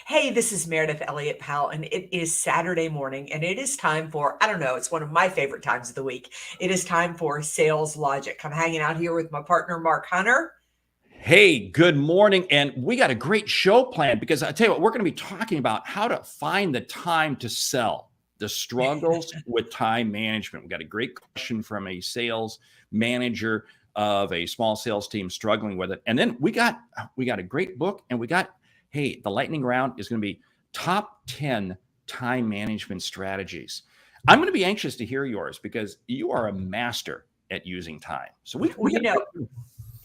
Hey, this is Meridith Elliott Powell, and it is Saturday morning, and it is time for, I don't know, it's one of my favorite times of the week. It is time for Sales Logic. I'm hanging out here with my partner, Mark Hunter. Hey, good morning. And we got a great show planned because I tell you what, we're going to be talking about how to find the time to sell, the struggles with time management. We got a great question from a sales manager of a small sales team struggling with it. And then we got a great book, and the lightning round is going to be top 10 time management strategies. I'm going to be anxious to hear yours because you are a master at using time. So we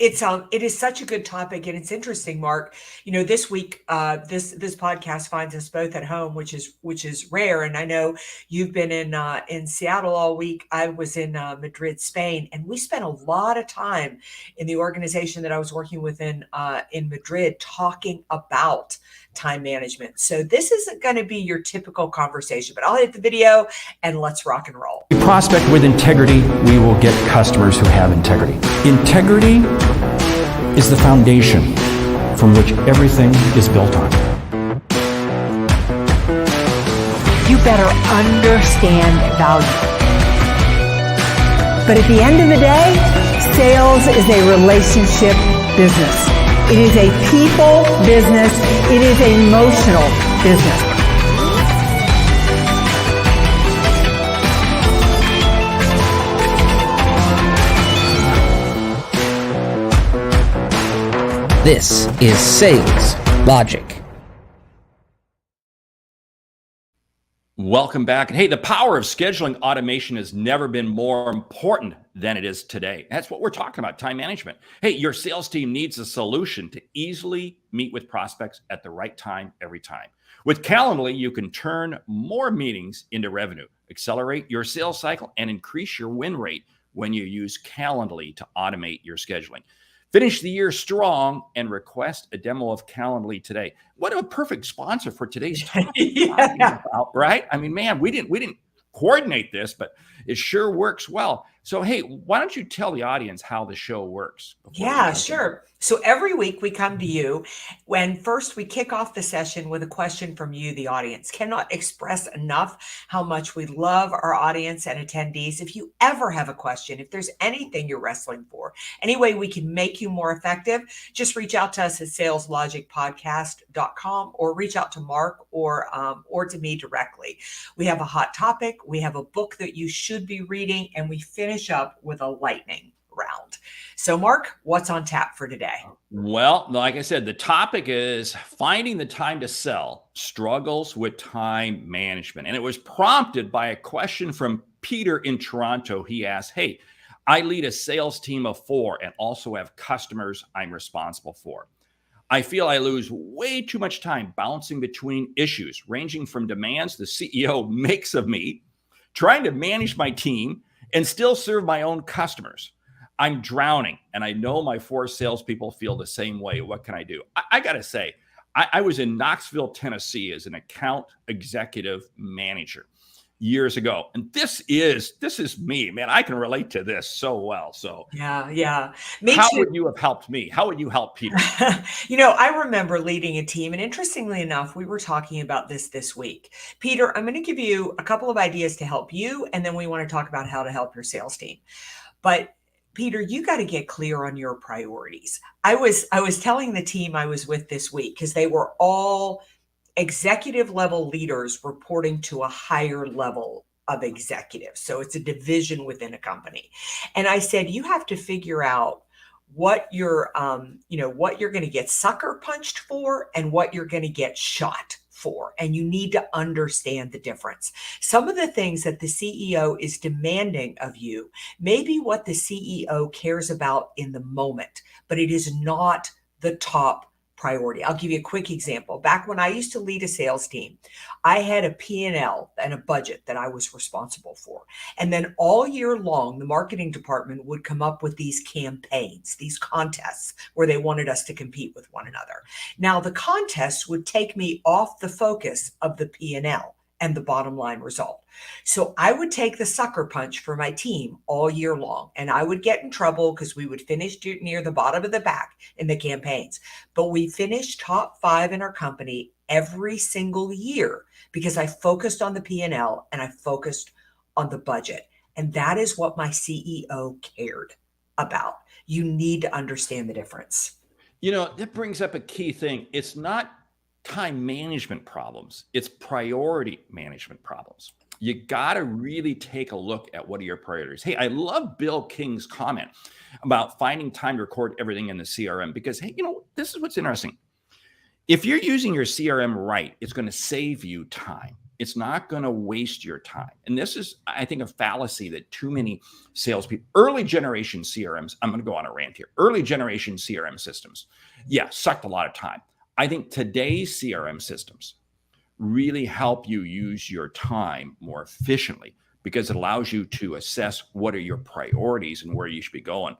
It is such a good topic, and it's interesting, Mark. This week, this podcast finds us both at home, which is rare. And I know you've been in Seattle all week. I was in Madrid, Spain, and we spent a lot of time in the organization that I was working with in Madrid talking about time management. So this isn't going to be your typical conversation, but I'll hit the video and let's rock and roll. Prospect with integrity, we will get customers who have integrity. Integrity is the foundation from which everything is built on. You better understand value. But at the end of the day, sales is a relationship business. It is a people business. It is an emotional business. This is Sales Logic. Welcome back. Hey, the power of scheduling automation has never been more important than it is today. That's what we're talking about, time management. Hey, your sales team needs a solution to easily meet with prospects at the right time every time. With Calendly, you can turn more meetings into revenue, accelerate your sales cycle, and increase your win rate when you use Calendly to automate your scheduling. Finish the year strong and request a demo of Calendly today. What a perfect sponsor for today's topic, right? I mean, man, we didn't coordinate this, but it sure works well. So, hey, why don't you tell the audience how the show works? Yeah, sure. So every week we come to you when first we kick off the session with a question from you, the audience. Cannot express enough how much we love our audience and attendees. If you ever have a question, if there's anything you're wrestling for, any way we can make you more effective, just reach out to us at saleslogicpodcast.com or reach out to Mark or to me directly. We have a hot topic. We have a book that you should be reading, and we finish up with a lightning round. So Mark, what's on tap for today? Well, like I said, the topic is finding the time to sell, struggles with time management. And it was prompted by a question from Peter in Toronto. He asked, hey, I lead a sales team of 4 and also have customers I'm responsible for. I feel I lose way too much time bouncing between issues, ranging from demands the CEO makes of me, trying to manage my team, and still serve my own customers. I'm drowning, and I know my 4 salespeople feel the same way. What can I do? I got to say, I was in Knoxville, Tennessee as an account executive manager years ago. And this is me, man. I can relate to this so well. So yeah. Me how too. would you have helped me? How would you help Peter? I remember leading a team, and interestingly enough, we were talking about this week. Peter, I'm going to give you a couple of ideas to help you, and then we want to talk about how to help your sales team. But Peter, you got to get clear on your priorities. I was telling the team I was with this week, because they were all executive level leaders reporting to a higher level of executives. So it's a division within a company. And I said, you have to figure out what you're going to get sucker punched for and what you're going to get shot for. And you need to understand the difference. Some of the things that the CEO is demanding of you may be what the CEO cares about in the moment, but it is not the top priority. I'll give you a quick example. Back when I used to lead a sales team, I had a P&L and a budget that I was responsible for. And then all year long, the marketing department would come up with these campaigns, these contests where they wanted us to compete with one another. Now, the contests would take me off the focus of the P&L and the bottom line result. So I would take the sucker punch for my team all year long, and I would get in trouble because we would finish near the bottom of the pack in the campaigns. But we finished top 5 in our company every single year because I focused on the P&L and I focused on the budget. And that is what my CEO cared about. You need to understand the difference. That brings up a key thing. It's not time management problems, it's priority management problems. You got to really take a look at what are your priorities. Hey, I love Bill King's comment about finding time to record everything in the CRM because, hey, this is what's interesting. If you're using your CRM right, it's going to save you time. It's not going to waste your time. And this is, I think, a fallacy that too many salespeople, early generation CRMs, I'm going to go on a rant here. Early generation CRM systems, sucked a lot of time. I think today's CRM systems really help you use your time more efficiently because it allows you to assess what are your priorities and where you should be going.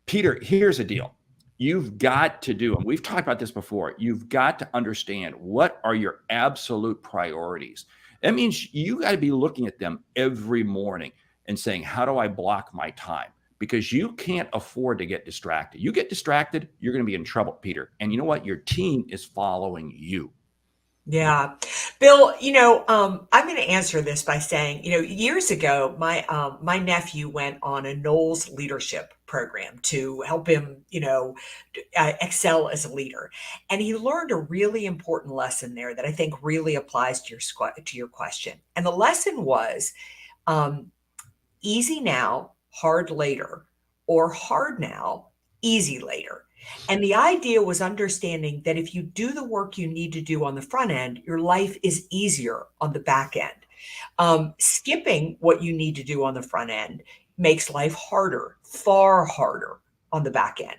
Peter, here's the deal. You've got to do, and we've talked about this before, you've got to understand what are your absolute priorities. That means you got to be looking at them every morning and saying, how do I block my time? Because you can't afford to get distracted. You get distracted, you're going to be in trouble, Peter. And you know what? Your team is following you. Yeah. Bill, I'm going to answer this by saying, years ago, my nephew went on a Knowles leadership program to help him, excel as a leader. And he learned a really important lesson there that I think really applies to your question. And the lesson was easy now, hard later, or hard now, easy later. And the idea was understanding that if you do the work you need to do on the front end, your life is easier on the back end. Skipping what you need to do on the front end makes life harder, far harder on the back end.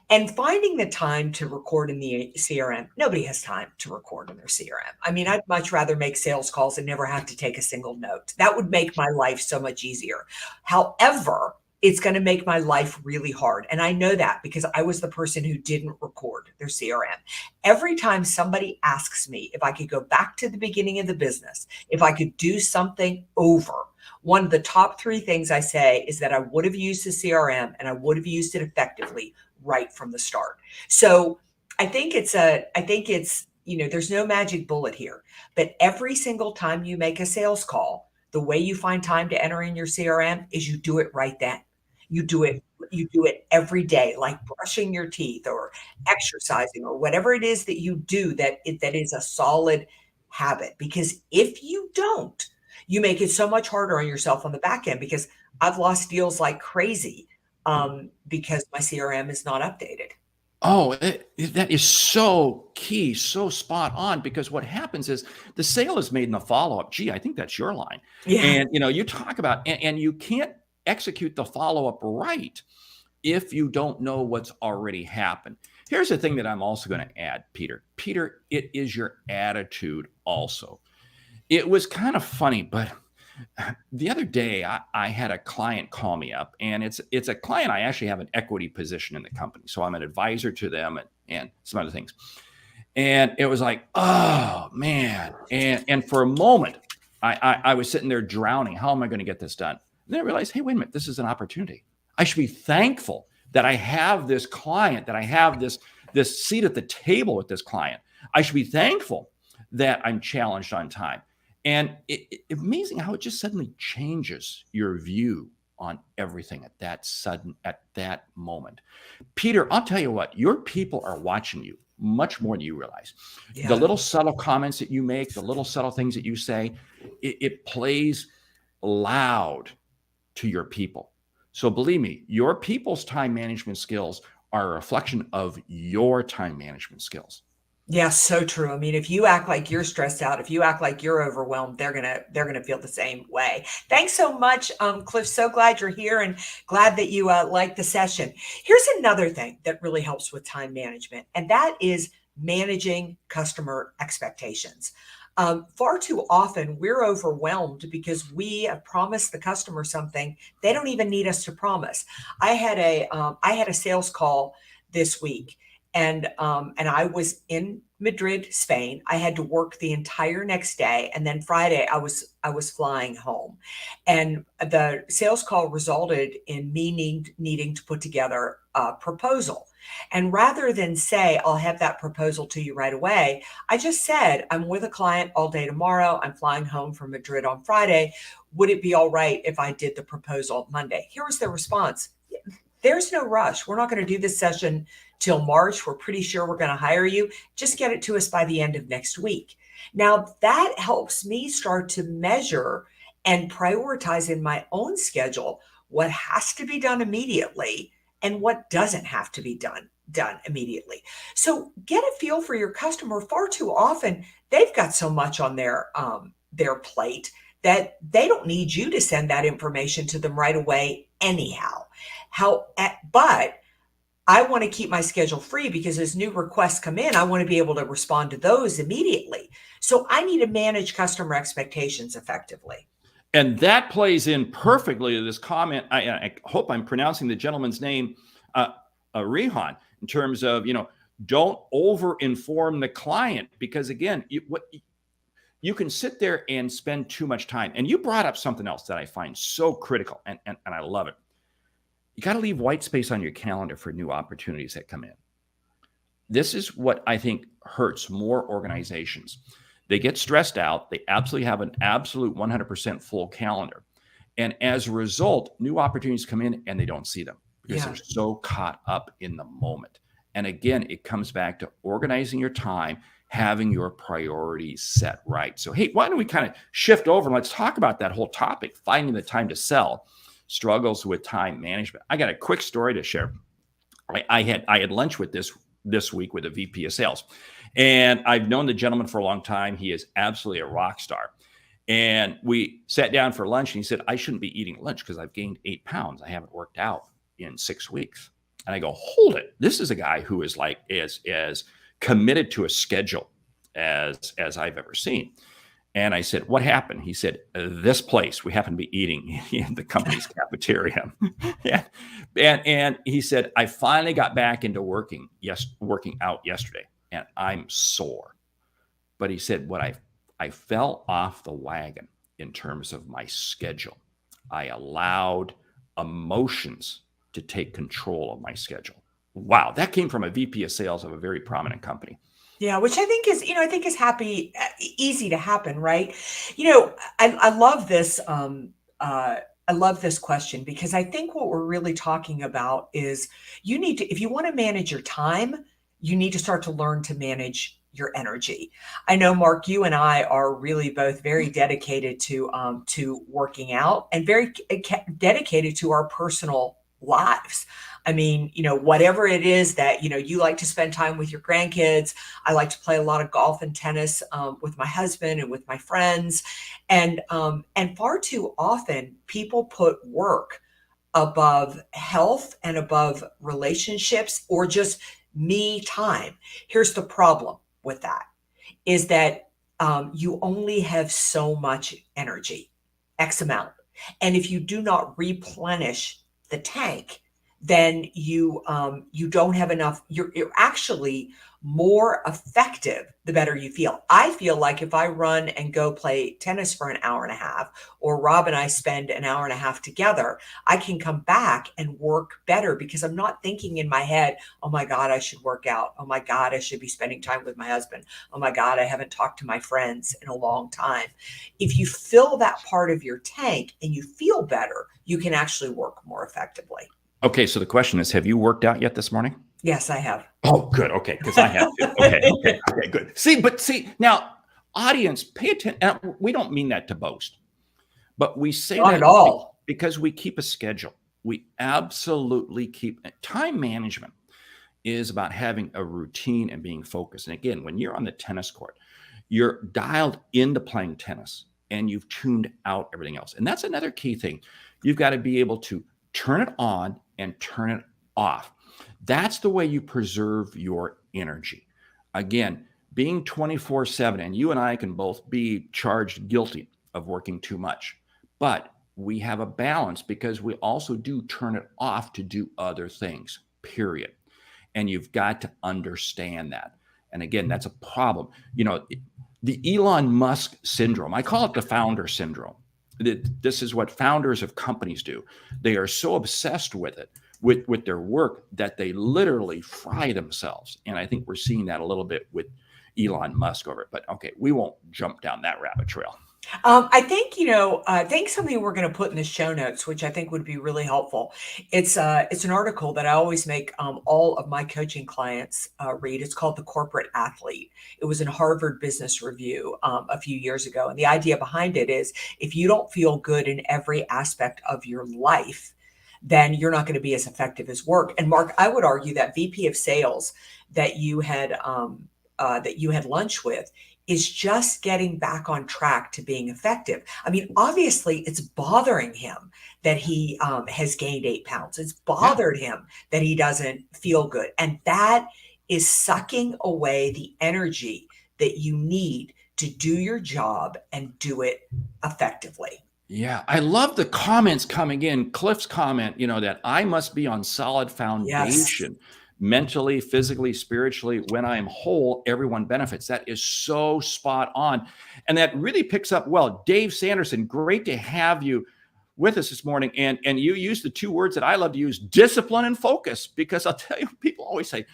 And finding the time to record in the CRM, nobody has time to record in their CRM. I mean, I'd much rather make sales calls and never have to take a single note. That would make my life so much easier. However, it's going to make my life really hard. And I know that because I was the person who didn't record their CRM. Every time somebody asks me if I could go back to the beginning of the business, if I could do something over, one of the top 3 things I say is that I would have used the CRM and I would have used it effectively right from the start. So I think it's, there's no magic bullet here, but every single time you make a sales call, the way you find time to enter in your CRM is you do it right then. You do it every day, like brushing your teeth or exercising or whatever it is that you do that is a solid habit. Because if you don't, you make it so much harder on yourself on the back end because I've lost deals like crazy because my CRM is not updated. Oh, that is so key, so spot on, because what happens is the sale is made in the follow-up. Gee, I think that's your line. Yeah. And, you talk about, and you can't execute the follow-up right if you don't know what's already happened. Here's the thing that I'm also going to add, Peter. Peter, it is your attitude also. It was kind of funny, but the other day I had a client call me up, and it's a client I actually have an equity position in the company. So I'm an advisor to them and some other things. And it was like, oh man. And for a moment, I was sitting there drowning. How am I going to get this done? And then I realized, hey, wait a minute, this is an opportunity. I should be thankful that I have this client, that I have this seat at the table with this client. I should be thankful that I'm challenged on time. And it's amazing how it just suddenly changes your view on everything at that moment. Peter, I'll tell you what, your people are watching you much more than you realize. Yeah. The little subtle comments that you make, the little subtle things that you say, it plays loud to your people. So believe me, your people's time management skills are a reflection of your time management skills. Yeah, so true. I mean, if you act like you're stressed out, if you act like you're overwhelmed, they're gonna feel the same way. Thanks so much, Cliff. So glad you're here and glad that you liked the session. Here's another thing that really helps with time management, and that is managing customer expectations. Far too often we're overwhelmed because we have promised the customer something they don't even need us to promise. I had a sales call this week. and I was in Madrid, Spain. I had to work the entire next day, and then Friday I was flying home. And the sales call resulted in me needing to put together a proposal. And rather than say, I'll have that proposal to you right away, I just said, I'm with a client all day tomorrow. I'm flying home from Madrid on Friday. Would it be all right if I did the proposal Monday? Here was their response. There's no rush. We're not going to do this session till March. We're pretty sure we're going to hire you. Just get it to us by the end of next week. Now, that helps me start to measure and prioritize in my own schedule what has to be done immediately and what doesn't have to be done immediately. So get a feel for your customer. Far too often, they've got so much on their plate that they don't need you to send that information to them right away anyhow. But I want to keep my schedule free because as new requests come in, I want to be able to respond to those immediately. So I need to manage customer expectations effectively. And that plays in perfectly to this comment. I hope I'm pronouncing the gentleman's name, Rehan, in terms of, don't over-inform the client, because again, you can sit there and spend too much time. And you brought up something else that I find so critical, and I love it. You got to leave white space on your calendar for new opportunities that come in. This is what I think hurts more organizations. They get stressed out. They absolutely have an absolute 100% full calendar. And as a result, new opportunities come in and they don't see them because they're so caught up in the moment. And again, it comes back to organizing your time, having your priorities set right. So, hey, why don't we kind of shift over and let's talk about that whole topic, finding the time to sell, struggles with time management. I got a quick story to share. I had lunch with this week with a VP of sales, and I've known the gentleman for a long time. He is absolutely a rock star. And we sat down for lunch and he said, I shouldn't be eating lunch because I've gained 8 pounds. I haven't worked out in 6 weeks. And I go, hold it. This is a guy who is like as committed to a schedule as I've ever seen. And I said, what happened? He said, this place, we happen to be eating in the company's cafeteria. And he said, I finally got back into working out yesterday and I'm sore. But he said, I fell off the wagon in terms of my schedule. I allowed emotions to take control of my schedule. Wow. That came from a VP of sales of a very prominent company. Yeah, which I think is, easy to happen, right? I love this. I love this question because I think what we're really talking about is if you want to manage your time, you need to start to learn to manage your energy. I know, Mark, you and I are really both very dedicated to working out and very dedicated to our personal lives. I mean, whatever it is that, you like to spend time with your grandkids. I like to play a lot of golf and tennis with my husband and with my friends. And far too often people put work above health and above relationships or just me time. Here's the problem with that is that you only have so much energy, X amount. And if you do not replenish the tank, then you don't have enough. You're actually more effective the better you feel. I feel like if I run and go play tennis for an hour and a half, or Rob and I spend an hour and a half together, I can come back and work better because I'm not thinking in my head, oh my God, I should work out. Oh my God, I should be spending time with my husband. Oh my God, I haven't talked to my friends in a long time. If you fill that part of your tank and you feel better, you can actually work more effectively. Okay, so the question is, have you worked out yet this morning? Yes, I have. Oh, good. Okay, because I have to. Okay, good. See, now, audience, pay attention. We don't mean that to boast, but we say Not that at all. because we keep a schedule. We absolutely keep time management is about having a routine and being focused. And again, when you're on the tennis court, you're dialed into playing tennis and you've tuned out everything else. And that's another key thing. You've got to be able to turn it on and turn it off. That's the way you preserve your energy. Again, being 24/7, and you and I can both be charged guilty of working too much, but we have a balance because we also do turn it off to do other things, period. And you've got to understand that. And again, that's a problem. You know, the Elon Musk syndrome, I call it the founder syndrome. This is what founders of companies do. They are so obsessed with it, with their work, that they literally fry themselves. And I think we're seeing that a little bit with Elon Musk over it. But okay, we won't jump down that rabbit trail. I think, I think something we're going to put in the show notes, which I think would be really helpful. It's an article that I always make all of my coaching clients read. It's called The Corporate Athlete. It was in Harvard Business Review a few years ago. And the idea behind it is, if you don't feel good in every aspect of your life, then you're not going to be as effective as work. And Mark, I would argue that VP of sales that you had lunch with is just getting back on track to being effective. I mean, obviously, it's bothering him that he has gained 8 pounds. It's bothered him that he doesn't feel good. And that is sucking away the energy that you need to do your job and do it effectively. Yeah, I love the comments coming in. Cliff's comment, that I must be on solid foundation. Yes. Mentally, physically, spiritually. When I am whole, everyone benefits. That is so spot on. And that really picks up well. Dave Sanderson, great to have you with us this morning. And you use the 2 words that I love to use, discipline and focus, because I'll tell you, people always say,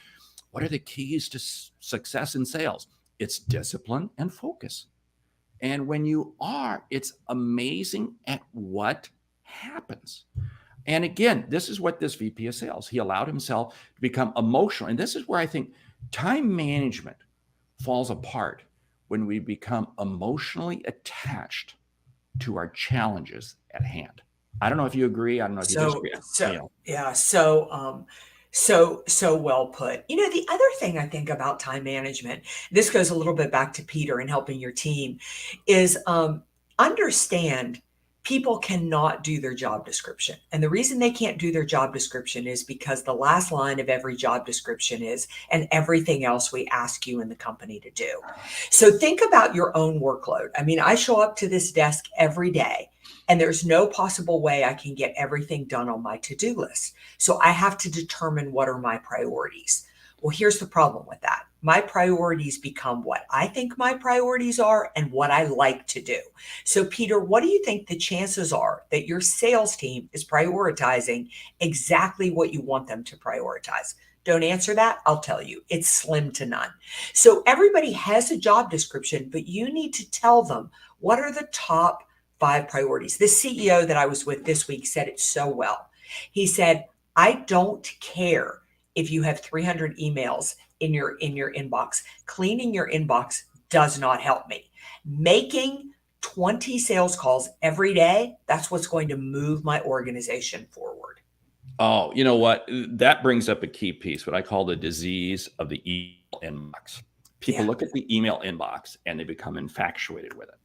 what are the keys to success in sales? It's discipline and focus. And when you are, it's amazing at what happens. And again, this is what this VP of sales, he allowed himself to become emotional. And this is where I think time management falls apart, when we become emotionally attached to our challenges at hand. I don't know if you agree. I don't know if you disagree. So well put. The other thing I think about time management, this goes a little bit back to Peter and helping your team, is understand people cannot do their job description. And the reason they can't do their job description is because the last line of every job description is, and everything else we ask you in the company to do. So think about your own workload. I mean, I show up to this desk every day, and there's no possible way I can get everything done on my to-do list. So I have to determine what are my priorities. Well, here's the problem with that. My priorities become what I think my priorities are and what I like to do. So Peter, what do you think the chances are that your sales team is prioritizing exactly what you want them to prioritize? Don't answer that. I'll tell you, it's slim to none. So everybody has a job description, but you need to tell them what are the top 5 priorities. The CEO that I was with this week said it so well. He said, I don't care if you have 300 emails in your inbox. Cleaning your inbox does not help me. Making 20 sales calls every day, that's what's going to move my organization forward. Oh, you know what? That brings up a key piece, what I call the disease of the email inbox. People look at the email inbox and they become infatuated with it.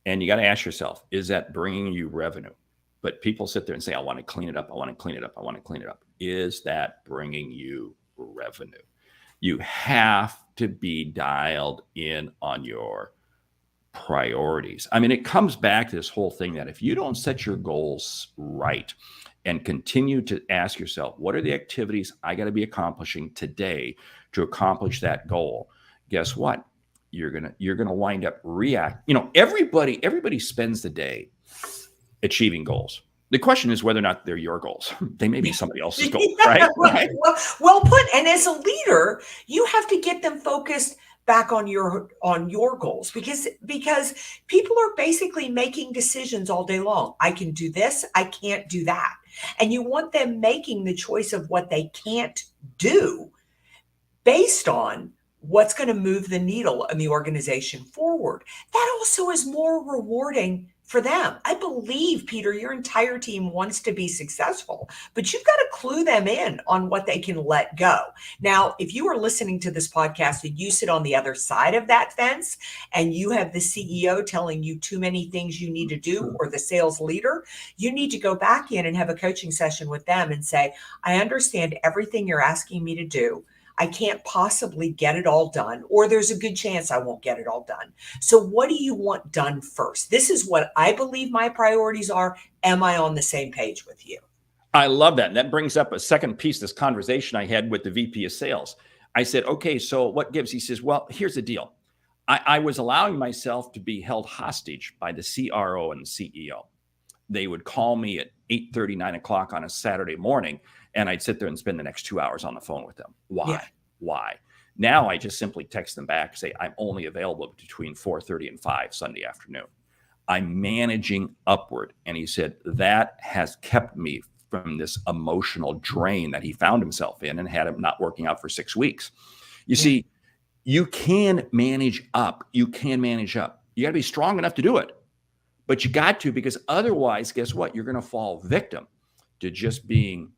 And you got to ask yourself, is that bringing you revenue? But people sit there and say, I want to clean it up. I want to clean it up. I want to clean it up. Is that bringing you revenue? You have to be dialed in on your priorities. I mean, it comes back to this whole thing that if you don't set your goals right and continue to ask yourself, what are the activities I got to be accomplishing today to accomplish that goal? Guess what? You're gonna wind up everybody spends the day achieving goals. The question is whether or not they're your goals. They may be somebody else's goals, right? Well put. And as a leader, you have to get them focused back on your goals, because people are basically making decisions all day long. I can do this, I can't do that. And you want them making the choice of what they can't do based on what's going to move the needle in the organization forward. That also is more rewarding for them. I believe, Peter, your entire team wants to be successful, but you've got to clue them in on what they can let go. Now, if you are listening to this podcast and you sit on the other side of that fence and you have the CEO telling you too many things you need to do, or the sales leader, you need to go back in and have a coaching session with them and say, I understand everything you're asking me to do. I can't possibly get it all done, or there's a good chance I won't get it all done. So what do you want done first? This is what I believe my priorities are. Am I on the same page with you? I love that. And that brings up a second piece of this conversation I had with the VP of sales. I said, okay, so what gives? He says, well, here's the deal. I was allowing myself to be held hostage by the CRO and the CEO. They would call me at 8:30, 9 o'clock on a Saturday morning, and I'd sit there and spend the next 2 hours on the phone with them. Why? Yeah. Why? Now I just simply text them back, say, I'm only available between 4:30 and 5 Sunday afternoon. I'm managing upward. And he said, that has kept me from this emotional drain that he found himself in and had him not working out for 6 weeks. You see, you can manage up. You can manage up. You got to be strong enough to do it. But you got to, because otherwise, guess what? You're going to fall victim to just being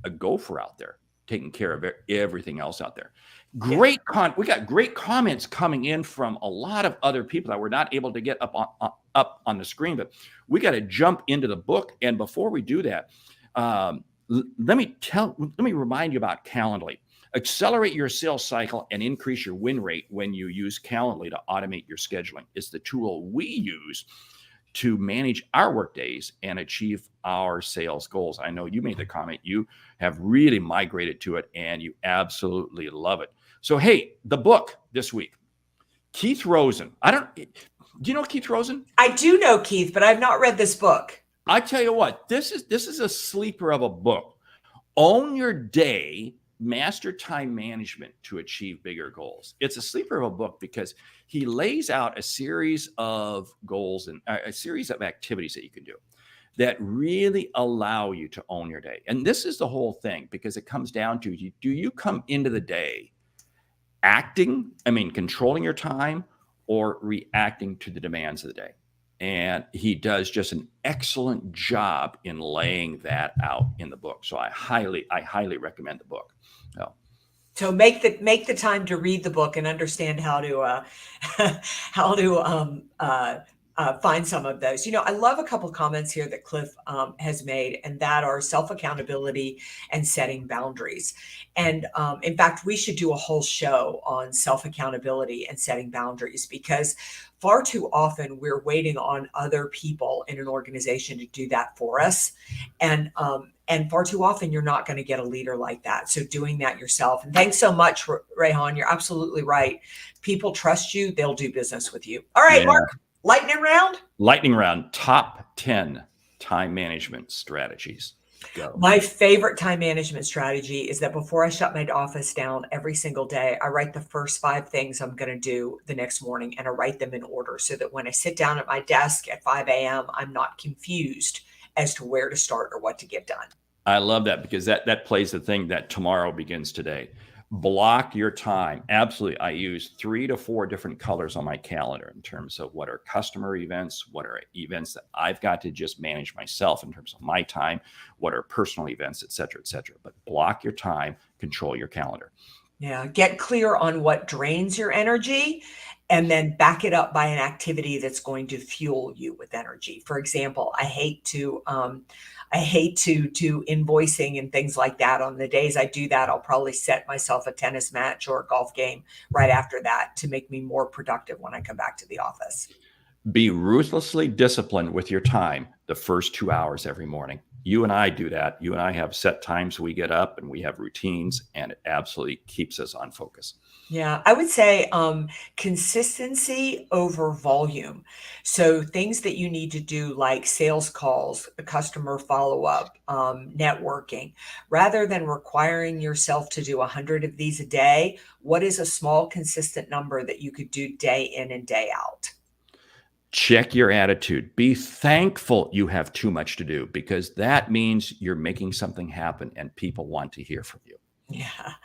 a gopher out there, taking care of everything else out there. We got great comments coming in from a lot of other people that we're not able to get up on the screen, but we got to jump into the book. And before we do that, let me remind you about Calendly. Accelerate your sales cycle and increase your win rate when you use Calendly to automate your scheduling. It's the tool we use to manage our work days and achieve our sales goals. I know you made the comment, you have really migrated to it and you absolutely love it. So, hey, the book this week, Keith Rosen. Do you know Keith Rosen? I do know Keith, but I've not read this book. I tell you what, this is a sleeper of a book. Own Your Day, Master Time Management to Achieve Bigger Goals. It's a sleeper of a book because he lays out a series of goals and a series of activities that you can do that really allow you to own your day. And this is the whole thing, because it comes down to, do you come into the day controlling your time, or reacting to the demands of the day? And he does just an excellent job in laying that out in the book. So I highly recommend the book. So make the time to read the book and understand how to find some of those. I love a couple comments here that Cliff has made, and that are self-accountability and setting boundaries. And in fact, we should do a whole show on self-accountability and setting boundaries, because far too often we're waiting on other people in an organization to do that for us. And far too often you're not going to get a leader like that. So doing that yourself. And thanks so much, Rayhan. You're absolutely right. People trust you. They'll do business with you. All right, Mark, lightning round. Lightning round. Top 10 time management strategies. Go. My favorite time management strategy is that before I shut my office down every single day, I write the first 5 things I'm going to do the next morning, and I write them in order so that when I sit down at my desk at 5 a.m., I'm not confused as to where to start or what to get done. I love that, because that plays the thing that tomorrow begins today. Block your time. Absolutely. I use 3 to 4 different colors on my calendar in terms of what are customer events, what are events that I've got to just manage myself in terms of my time, what are personal events, et cetera, et cetera. But block your time, control your calendar. Yeah. Get clear on what drains your energy, and then back it up by an activity that's going to fuel you with energy. For example, I hate to do invoicing and things like that. On the days I do that, I'll probably set myself a tennis match or a golf game right after that to make me more productive when I come back to the office. Be ruthlessly disciplined with your time the first 2 hours every morning. You and I do that. You and I have set times we get up, and we have routines, and it absolutely keeps us on focus. Yeah, I would say consistency over volume. So things that you need to do, like sales calls, customer follow-up, networking, rather than requiring yourself to do 100 of these a day, what is a small, consistent number that you could do day in and day out? Check your attitude. Be thankful you have too much to do, because that means you're making something happen and people want to hear from you. Yeah.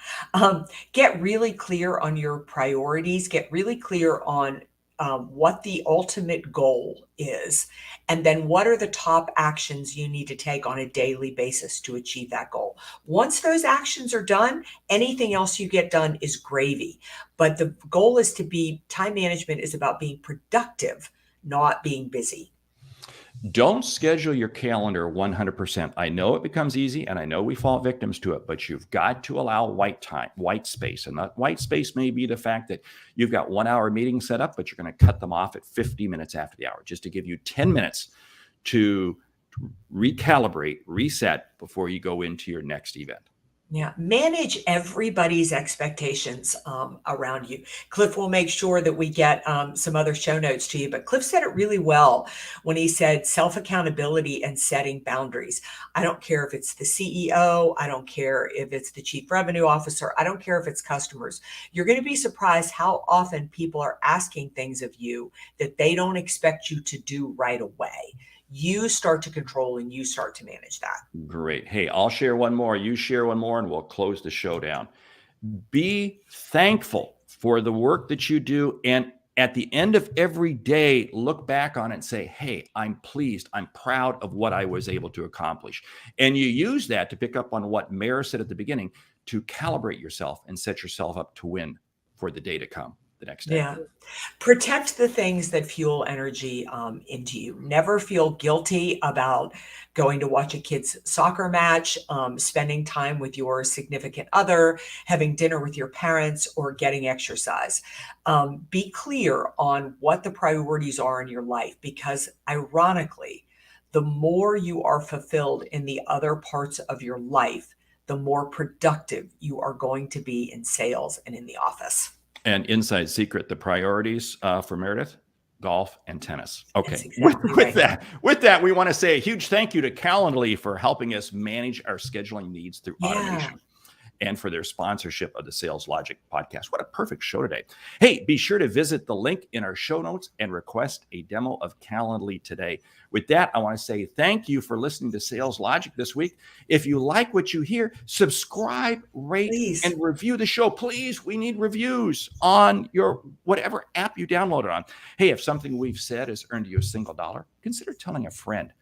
Get really clear on your priorities. Get really clear on what the ultimate goal is. And then what are the top actions you need to take on a daily basis to achieve that goal? Once those actions are done, anything else you get done is gravy. But the goal is time management is about being productive, not being busy. Don't schedule your calendar 100%. I know it becomes easy, and I know we fall victims to it, but you've got to allow white space. And that white space may be the fact that you've got 1 hour meetings set up, but you're going to cut them off at 50 minutes after the hour, just to give you 10 minutes to recalibrate, reset before you go into your next event. Yeah, manage everybody's expectations around you. Cliff will make sure that we get some other show notes to you, but Cliff said it really well when he said self-accountability and setting boundaries. I don't care if it's the CEO, I don't care if it's the chief revenue officer, I don't care if it's customers. You're going to be surprised how often people are asking things of you that they don't expect you to do right away. You start to control and you start to manage that. Great. Hey, I'll share one more. You share one more, and we'll close the show down. Be thankful for the work that you do. And at the end of every day, look back on it and say, hey, I'm pleased. I'm proud of what I was able to accomplish. And you use that to pick up on what Mayor said at the beginning, to calibrate yourself and set yourself up to win for the day to come. The next day. Yeah. Protect the things that fuel energy into you. Never feel guilty about going to watch a kid's soccer match, spending time with your significant other, having dinner with your parents, or getting exercise. Be clear on what the priorities are in your life, because ironically, the more you are fulfilled in the other parts of your life, the more productive you are going to be in sales and in the office. And inside secret, the priorities for Meridith: golf and tennis. Okay. Exactly With that, we want to say a huge thank you to Calendly for helping us manage our scheduling needs through automation, and for their sponsorship of the Sales Logic podcast. What a perfect show today. Hey, be sure to visit the link in our show notes and request a demo of Calendly today. With that, I want to say thank you for listening to Sales Logic this week. If you like what you hear, subscribe, rate, and review the show. Please, we need reviews on your whatever app you download it on. Hey, if something we've said has earned you a single dollar, consider telling a friend,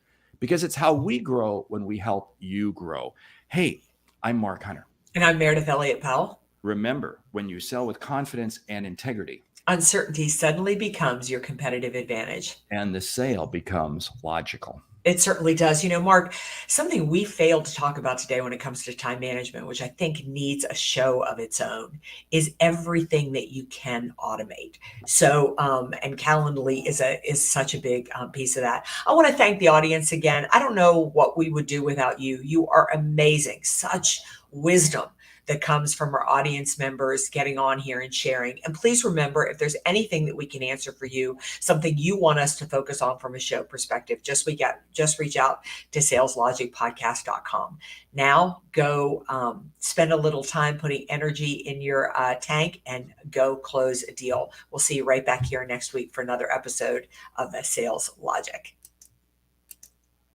because it's how we grow when we help you grow. Hey, I'm Mark Hunter. And I'm Meridith Elliott Powell. Remember, when you sell with confidence and integrity, uncertainty suddenly becomes your competitive advantage. And the sale becomes logical. It certainly does. You know, Mark, something we failed to talk about today when it comes to time management, which I think needs a show of its own, is everything that you can automate. So, and Calendly is such a big piece of that. I want to thank the audience again. I don't know what we would do without you. You are amazing. Such wisdom that comes from our audience members getting on here and sharing. And please remember, if there's anything that we can answer for you, something you want us to focus on from a show perspective, just reach out to saleslogicpodcast.com. Now go spend a little time putting energy in your tank and go close a deal. We'll see you right back here next week for another episode of the Sales Logic.